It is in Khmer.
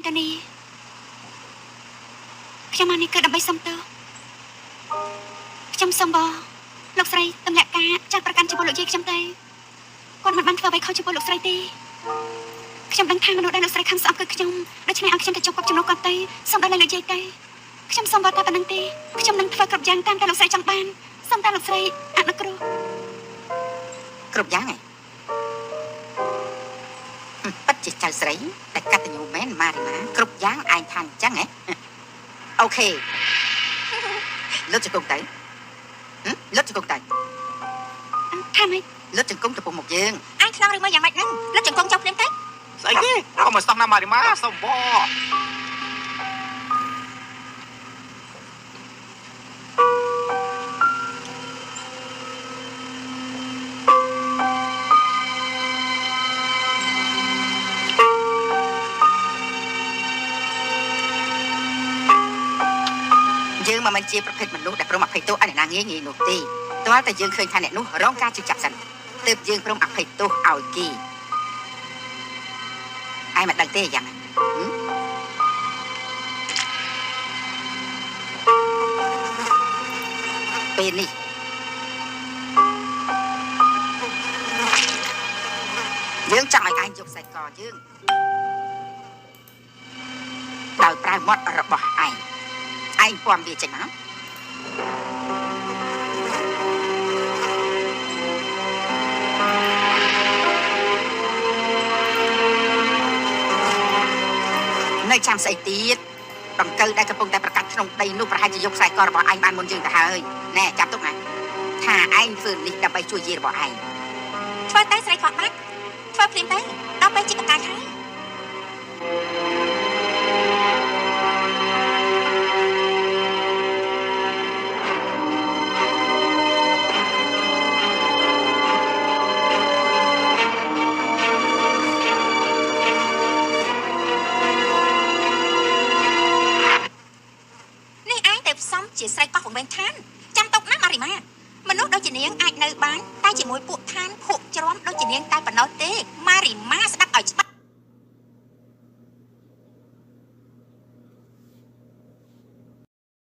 កានីខ្ញុំមកនេះគឺដើម្បីសុំទោសខ្ញុំសុំបងលោកស្រីទម្លាក់ការចាត់ប្រកាន់ចំពោះលោកយាយខ្ញុំទេគាត់មិនបានធ្វើអ្វីខុសចំពោះលោកស្រីទេខ្ញុំដឹងថាមនុស្សដែលលោកស្រីខំស្អប់គឺខ្ញុំដូច្នេះឲ្យខ្ញុំទៅជួបគាត់ជំនួសគាត់ទៅសុំដល់លោកយាយទៅខ្ញុំសុំបងតែប៉ុណ្្នឹងទេខ្ញុំនឹងធ្វើគ្រប់យ៉ាងតាមតែលោកស្រីចង់បានសុំតែលោកស្រីអនុគ្រោះគ្រប់យ៉ាងហ៎ប៉ិតជាចៅស្រីតែកតញ្ញូមែនម៉ារីម៉ាគ្រប់យ៉ាងឯងថាអញ្ចឹងហ៎អូខេលុតជង្គង់ទៅលុតជង្គង់ទៅថាម៉េចលុតជង្គង់ទៅពុកមកយើងអញខ្លាំងឬមកយ៉ាងម៉េចហ្នឹងលុតជង្គង់ចុះភ្លាមទៅស្អីគេកុំមកស្ទង់ណាម៉ារីម៉ាសុំបងយើងមិនមែនជាប្រភេទមនុស្សដែលព្រមអភ័យទោសឲ្យអ្នកណាងាយងាយនោះទេទាល់តែយើងឃើញថាអ្នកនោះរងការជិះចាប់សិនទើបយើងព្រមអភ័យទោសឲ្យគេឯងមិនដឹងទេយ៉ាងណាពេលនេះយើងចង់ឲ្យឯងយកខ្សែកយើងដោយប្រើមាត់របស់ឯងពំវាចេញមកនៅចាំស្អីទៀតដង្កូវដែលកំពុងតែប្រកាសក្នុងដីនោះប្រហែលជាយកខ្សែករបស់ឯងបានមុនយើងទៅហើយណែចាប់ទុកណាថាឯងធ្វើនេះដើម្បីជួយយាយរបស់ឯងធ្វើតែស្រីខ្វះបាច់ធ្វើភ្លាមទៅដល់ពេលជីបកាយហើយជាស្រីកោះវង្វេងឋានចាំទុកណាម៉ារីម៉ាមនុស្សដូចជានាងអាចនៅបានតែជាមួយពួកឋានភក់ជ្រាំដូចជានាងតែប៉ុណ្ណោះទេម៉ារីម៉ា